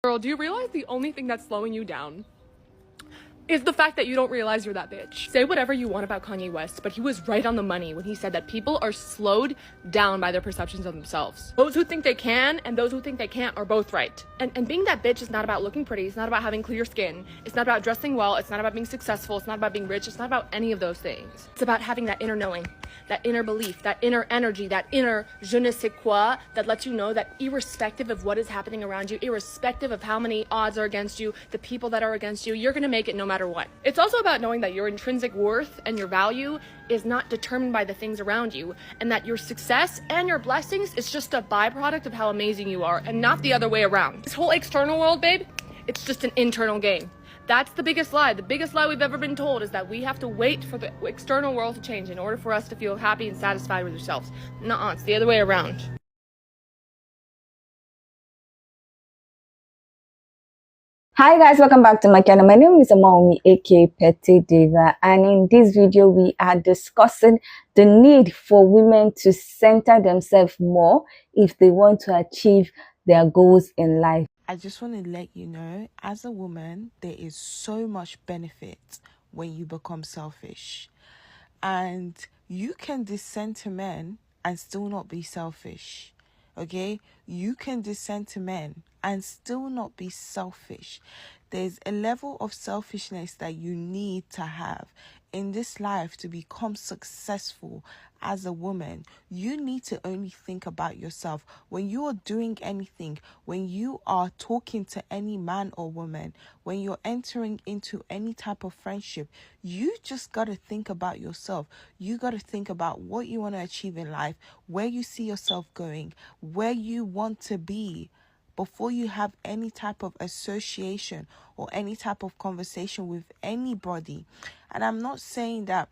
Girl, do you realize the only thing that's slowing you down is the fact that you don't realize you're that bitch? Say whatever you want about Kanye West, but he was right on the money when he said that people are slowed down by their perceptions of themselves. Those who think they can and those who think they can't are both right. And being that bitch is not about looking pretty. It's not about having clear skin. It's not about dressing well. It's not about being successful. It's not about being rich. It's not about any of those things. It's about having that inner knowing, that inner belief, that inner energy, that inner je ne sais quoi that lets you know that irrespective of what is happening around you, irrespective of how many odds are against you, the people that are against you, you're gonna make it no matter what. It's also about knowing that your intrinsic worth and your value is not determined by the things around you, and that your success and your blessings is just a byproduct of how amazing you are and not the other way around. This whole external world, babe, it's just an internal game. That's the biggest lie. The biggest lie we've ever been told is that we have to wait for the external world to change in order for us to feel happy and satisfied with ourselves. Nuh-uh, it's the other way around. Hi guys, welcome back to my channel. My name is Amaomi, aka Petite Diva, and in this video we are discussing the need for women to center themselves more if they want to achieve their goals in life. I just want to let you know, as a woman, there is so much benefit when you become selfish. And you can descend to men and still not be selfish. Okay? You can descend to men and still not be selfish. There's a level of selfishness that you need to have in this life to become successful as a woman. You need to only think about yourself. When you are doing anything, when you are talking to any man or woman, when you're entering into any type of friendship, you just got to think about yourself. You got to think about what you want to achieve in life, where you see yourself going, where you want to be, before you have any type of association or any type of conversation with anybody. And I'm not saying that,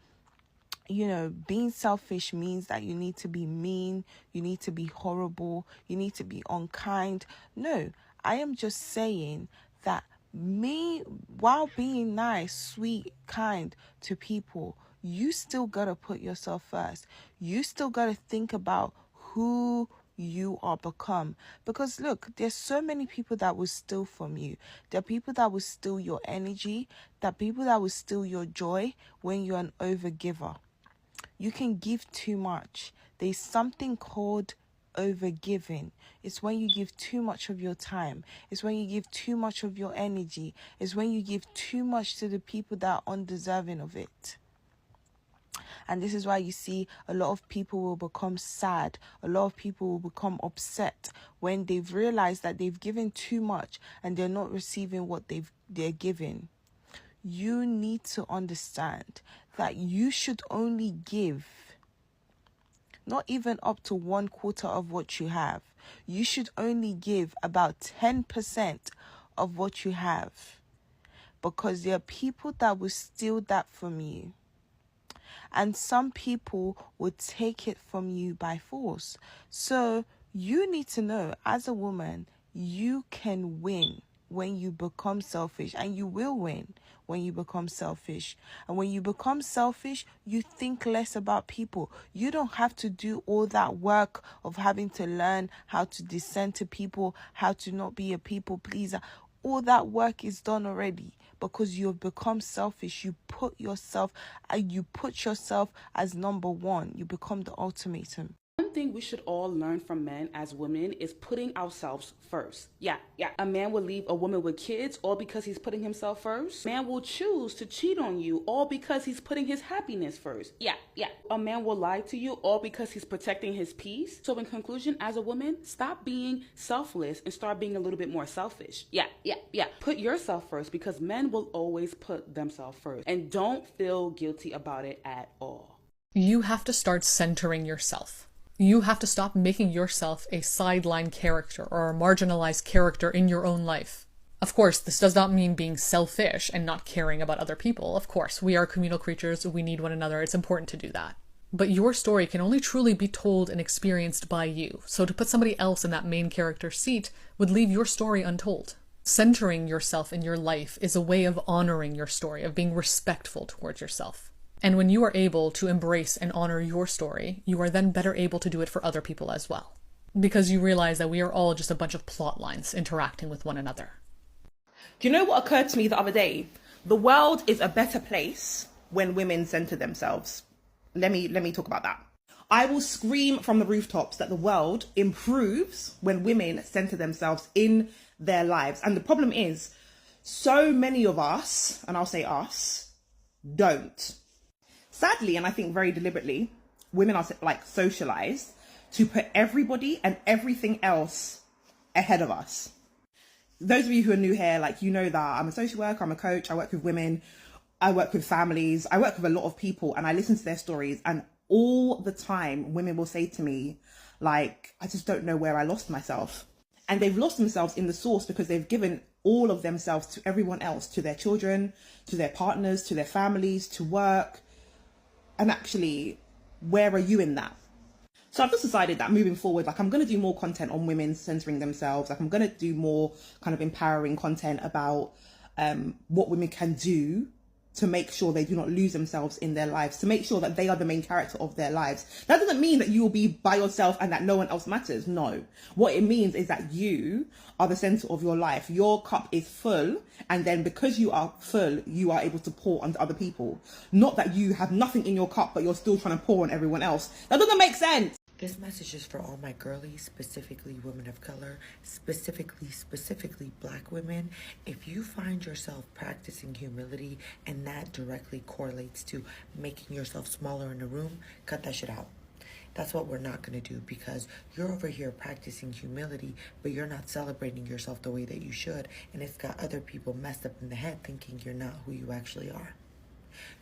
being selfish means that you need to be mean, you need to be horrible, you need to be unkind. No, I am just saying that while being nice, sweet, kind to people, you still gotta put yourself first. You still gotta think about who you are become. Because look, there's so many people that will steal from you. There are people that will steal your energy. There are people that will steal your joy when you're an overgiver. You can give too much. There's something called overgiving. It's when you give too much of your time. It's when you give too much of your energy. It's when you give too much to the people that are undeserving of it. And this is why you see a lot of people will become sad. A lot of people will become upset when they've realized that they've given too much and they're not receiving what they're giving. You need to understand that you should only give not even up to 1/4 of what you have. You should only give about 10% of what you have, because there are people that will steal that from you. And some people would take it from you by force. So you need to know, as a woman, you can win when you become selfish, and you will win when you become selfish. And when you become selfish, you think less about people. You don't have to do all that work of having to learn how to descend to people, how to not be a people pleaser. All that work is done already, because you have become selfish. You put yourself as number one. You become the ultimatum. One thing we should all learn from men as women is putting ourselves first. Yeah. A man will leave a woman with kids all because he's putting himself first. A man will choose to cheat on you all because he's putting his happiness first. Yeah. A man will lie to you all because he's protecting his peace. So in conclusion, as a woman, stop being selfless and start being a little bit more selfish. Yeah. Put yourself first, because men will always put themselves first. And don't feel guilty about it at all. You have to start centering yourself. You have to stop making yourself a sideline character or a marginalized character in your own life. Of course, this does not mean being selfish and not caring about other people. Of course, we are communal creatures. We need one another. It's important to do that. But your story can only truly be told and experienced by you. So to put somebody else in that main character seat would leave your story untold. Centering yourself in your life is a way of honoring your story, of being respectful towards yourself. And when you are able to embrace and honor your story, you are then better able to do it for other people as well. because you realize that we are all just a bunch of plot lines interacting with one another. Do you know what occurred to me the other day? The world is a better place when women center themselves. Let me talk about that. I will scream from the rooftops that the world improves when women center themselves in their lives. And the problem is, so many of us, and I'll say us, don't. Sadly, and I think very deliberately, women are like socialized to put everybody and everything else ahead of us. Those of you who are new here, like, you know that I'm a social worker, I'm a coach, I work with women, I work with families, I work with a lot of people, and I listen to their stories, and all the time women will say to me, like, I just don't know where I lost myself. And they've lost themselves in the source because they've given all of themselves to everyone else, to their children, to their partners, to their families, to work. And actually, where are you in that? So I've just decided that moving forward, like, I'm going to do more content on women centering themselves. Like, I'm going to do more kind of empowering content about what women can do to make sure they do not lose themselves in their lives, to make sure that they are the main character of their lives. That doesn't mean that you will be by yourself and that no one else matters. No. What it means is that you are the center of your life. Your cup is full, and then because you are full, you are able to pour onto other people. Not that you have nothing in your cup, but you're still trying to pour on everyone else. That doesn't make sense. This message is for all my girlies, specifically women of color, specifically black women. If you find yourself practicing humility and that directly correlates to making yourself smaller in a room, cut that shit out. That's what we're not going to do, because you're over here practicing humility, but you're not celebrating yourself the way that you should. And it's got other people messed up in the head thinking you're not who you actually are.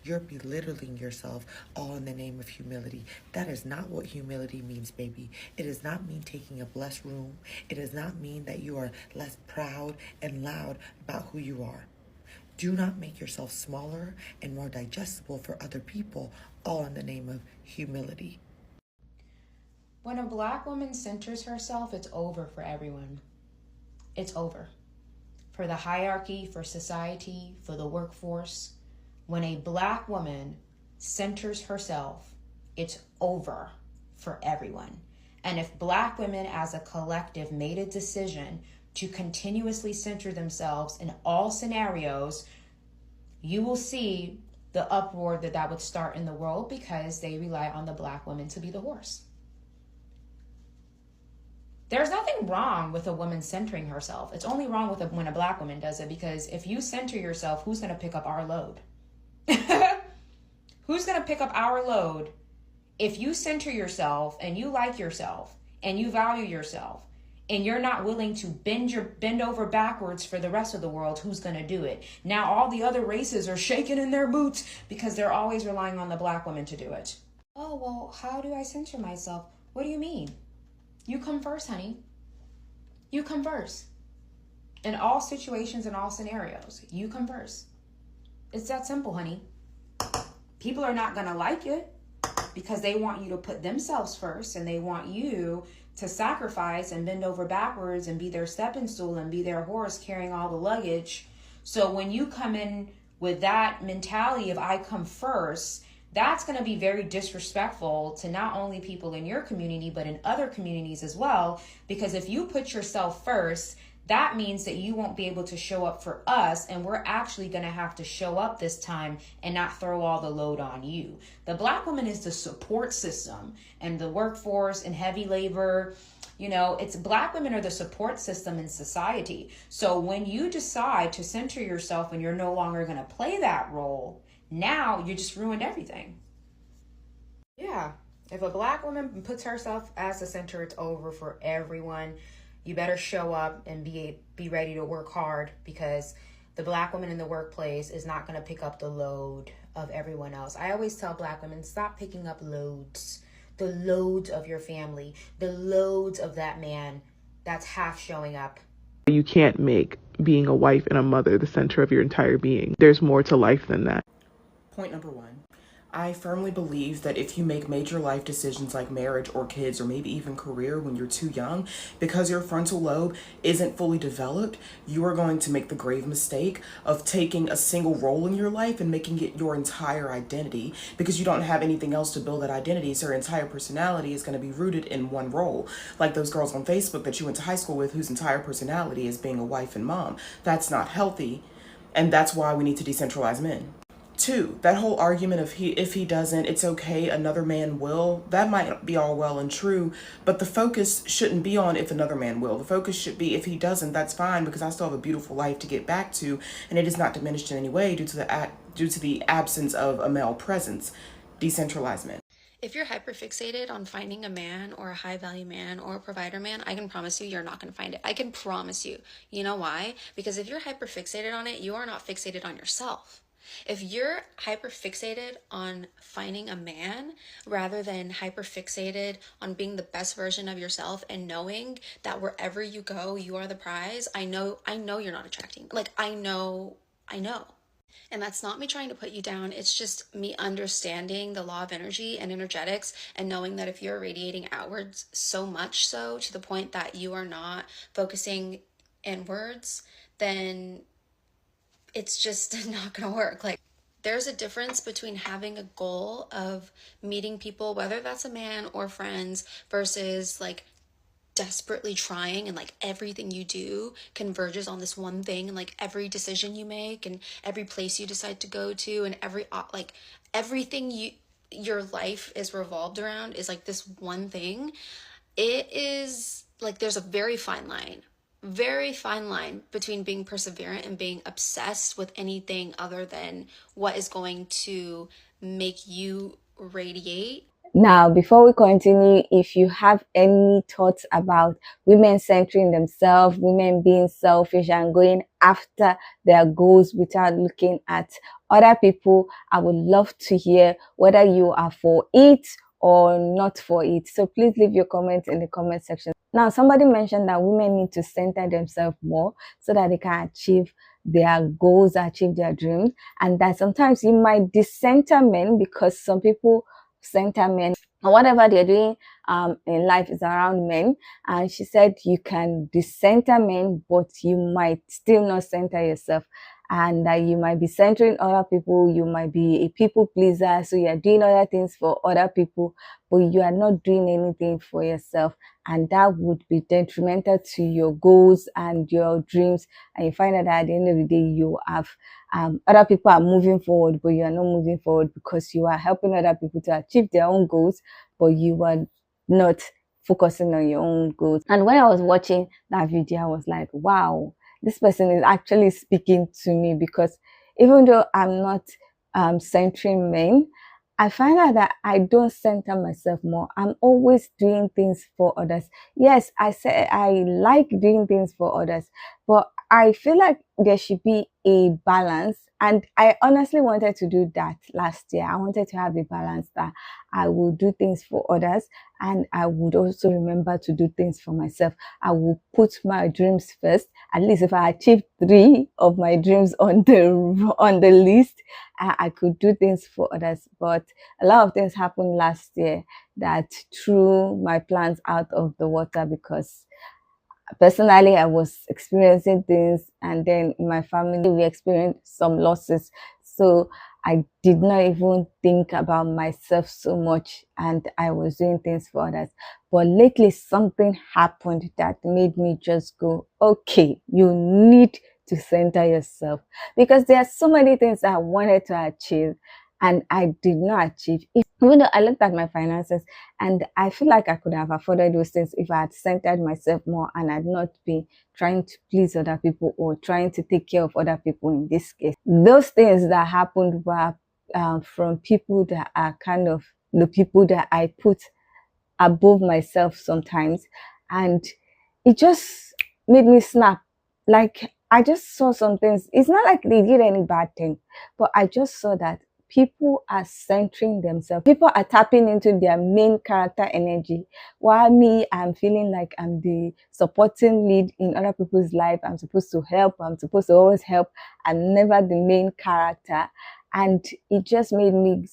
You're belittling yourself all in the name of humility. That is not what humility means, baby. It does not mean taking a blessed room. It does not mean that you are less proud and loud about who you are. Do not make yourself smaller and more digestible for other people, all in the name of humility. When a black woman centers herself, it's over for everyone. It's over. For the hierarchy, for society, for the workforce. When a black woman centers herself, it's over for everyone. And if black women as a collective made a decision to continuously center themselves in all scenarios, you will see the uproar that would start in the world, because they rely on the black woman to be the horse. There's nothing wrong with a woman centering herself. It's only wrong when a black woman does it, because if you center yourself, who's going to pick up our load? Who's going to pick up our load? If you center yourself and you like yourself and you value yourself and you're not willing to bend over backwards for the rest of the world, who's going to do it? Now all the other races are shaking in their boots because they're always relying on the black woman to do it. Oh, well, how do I center myself? What do you mean? You come first, honey. You come first. In all situations and all scenarios, you come first. It's that simple, honey. People are not going to like it because they want you to put themselves first, and they want you to sacrifice and bend over backwards and be their stepping stool and be their horse carrying all the luggage. So when you come in with that mentality of I come first, that's going to be very disrespectful to not only people in your community, but in other communities as well. Because if you put yourself first, that means that you won't be able to show up for us, and we're actually going to have to show up this time and not throw all the load on you. The black woman is the support system, and the workforce and heavy labor, you know, it's black women are the support system in society. So when you decide to center yourself and you're no longer going to play that role, now you just ruined everything. Yeah, if a black woman puts herself as the center, it's over for everyone. You better show up and be ready to work hard, because the black woman in the workplace is not going to pick up the load of everyone else. I always tell black women, stop picking up loads. The loads of your family, the loads of that man that's half showing up. You can't make being a wife and a mother the center of your entire being. There's more to life than that. Point number one. I firmly believe that if you make major life decisions like marriage or kids or maybe even career when you're too young, because your frontal lobe isn't fully developed, you are going to make the grave mistake of taking a single role in your life and making it your entire identity, because you don't have anything else to build that identity. So your entire personality is going to be rooted in one role. Like those girls on Facebook that you went to high school with whose entire personality is being a wife and mom. That's not healthy. And that's why we need to decentralize men. Two, that whole argument of if he doesn't, it's okay, another man will, that might be all well and true, but the focus shouldn't be on if another man will. The focus should be if he doesn't, that's fine, because I still have a beautiful life to get back to, and it is not diminished in any way due to the absence of a male presence. Decentralize men. If you're hyperfixated on finding a man or a high value man or a provider man, I can promise you, you're not going to find it. I can promise you. You know why? Because if you're hyperfixated on it, you are not fixated on yourself. If you're hyperfixated on finding a man rather than hyperfixated on being the best version of yourself and knowing that wherever you go, you are the prize, I know you're not attracting. Like, I know. And that's not me trying to put you down. It's just me understanding the law of energy and energetics and knowing that if you're radiating outwards so much so to the point that you are not focusing inwards, then it's just not going to work. Like, there's a difference between having a goal of meeting people, whether that's a man or friends, versus like desperately trying and like everything you do converges on this one thing, and like every decision you make and every place you decide to go to and everything your life is revolved around is like this one thing. It is like there's a very fine line between being perseverant and being obsessed with anything other than what is going to make you radiate. Now, before we continue, if you have any thoughts about women centering themselves, women being selfish and going after their goals without looking at other people, I would love to hear whether you are for it or not for it. So please leave your comments in the comment section. Now, somebody mentioned that women need to center themselves more so that they can achieve their goals, achieve their dreams, and that sometimes you might decenter men because some people center men or whatever they're doing in life is around men. And she said you can decenter men, but you might still not center yourself, and that you might be centering other people. You might be a people pleaser, so you're doing other things for other people, but you are not doing anything for yourself, and that would be detrimental to your goals and your dreams. And you find out that at the end of the day, you have other people are moving forward, but you are not moving forward because you are helping other people to achieve their own goals, but you are not focusing on your own goals. And when I was watching that video, I was like, wow, this person is actually speaking to me, because even though I'm not centering men, I find out that I don't center myself more. I'm always doing things for others. Yes, I say I like doing things for others, but I feel like there should be a balance. And I honestly wanted to do that last year. I wanted to have a balance that I will do things for others and I would also remember to do things for myself. I will put my dreams first. At least if I achieve 3 of my dreams on the list, I could do things for others. But a lot of things happened last year that threw my plans out of the water, because personally I was experiencing things, and then in my family we experienced some losses, so I did not even think about myself so much, and I was doing things for others. But lately something happened that made me just go, okay, you need to center yourself, because there are so many things I wanted to achieve and I did not achieve. Even though I looked at my finances and I feel like I could have afforded those things if I had centered myself more and had not been trying to please other people or trying to take care of other people in this case. Those things that happened were from people that are kind of the people that I put above myself sometimes, and it just made me snap. Like, I just saw some things. It's not like they did any bad thing, but I just saw that people are centering themselves. People are tapping into their main character energy, while me, I'm feeling like I'm the supporting lead in other people's life. I'm supposed to help. I'm supposed to always help. I'm never the main character. And it just made me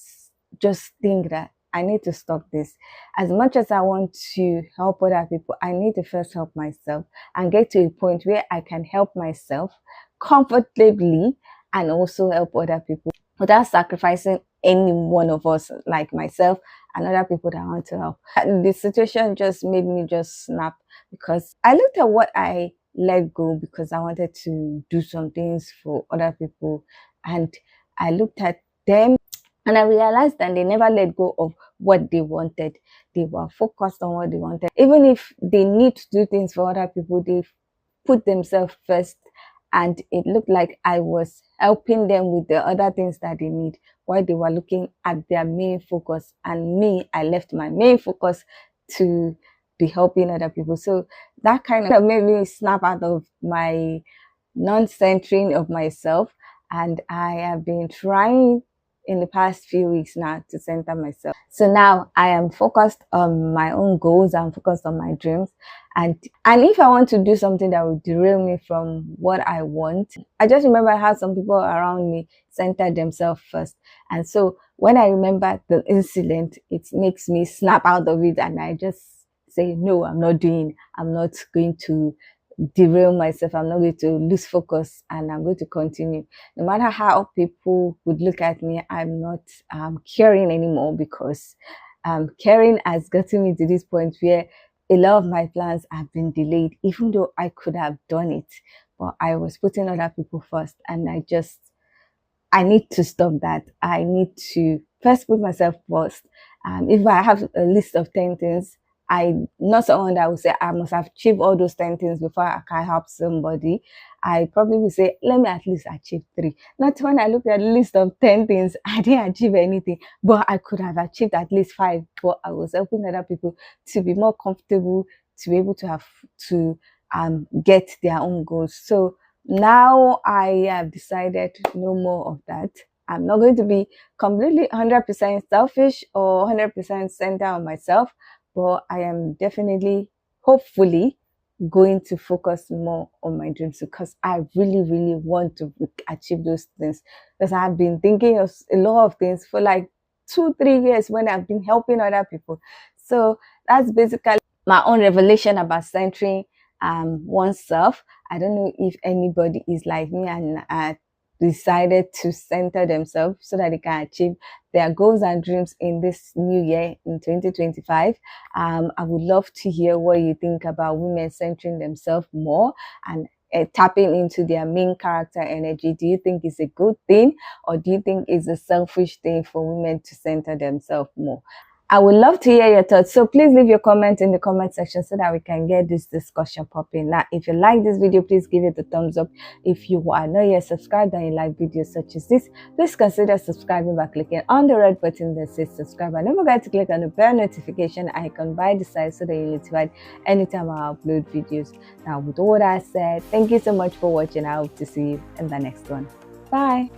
just think that I need to stop this. As much as I want to help other people, I need to first help myself and get to a point where I can help myself comfortably and also help other people without sacrificing any one of us, like myself and other people that I want to help. The situation just made me just snap, because I looked at what I let go because I wanted to do some things for other people, and I looked at them and I realized that they never let go of what they wanted. They were focused on what they wanted. Even if they need to do things for other people, they put themselves first. And it looked like I was helping them with the other things that they need while they were looking at their main focus. And me, I left my main focus to be helping other people. So that kind of made me snap out of my non-centering of myself. And I have been trying in the past few weeks now to center myself. So now I am focused on my own goals. I'm focused on my dreams. And if I want to do something that will derail me from what I want, I just remember how some people around me centered themselves first. And so when I remember the incident, it makes me snap out of it, and I just say, no, I'm not going to derail myself. I'm not going to lose focus, and I'm going to continue. No matter how people would look at me, I'm not caring anymore, because caring has gotten me to this point where a lot of my plans have been delayed, even though I could have done it. But I was putting other people first, and I need to stop that. I need to first put myself first. If I have a list of 10 things, I'm not someone that will say I must have achieved all those 10 things before I can help somebody. I probably will say, let me at least achieve 3. Not when I look at a list of 10 things, I didn't achieve anything, but I could have achieved at least 5. But I was helping other people to be more comfortable, to be able to have to get their own goals. So now I have decided no more of that. I'm not going to be completely 100% selfish or 100% centered on myself, but I am definitely, hopefully, going to focus more on my dreams, because I really, really want to achieve those things. Because I've been thinking of a lot of things for like 2-3 years when I've been helping other people. So that's basically my own revelation about centering oneself. I don't know if anybody is like me and decided to center themselves so that they can achieve their goals and dreams in this new year, in 2025. I would love to hear what you think about women centering themselves more and tapping into their main character energy. Do you think it's a good thing, or do you think it's a selfish thing for women to center themselves more? I would love to hear your thoughts. So please leave your comment in the comment section so that we can get this discussion popping. Now, if you like this video, please give it a thumbs up. If you are not yet subscribed and you like videos such as this, please consider subscribing by clicking on the red button that says subscribe. And don't forget to click on the bell notification icon by the side so that you're notified anytime I upload videos. Now, with all that said, thank you so much for watching. I hope to see you in the next one. Bye.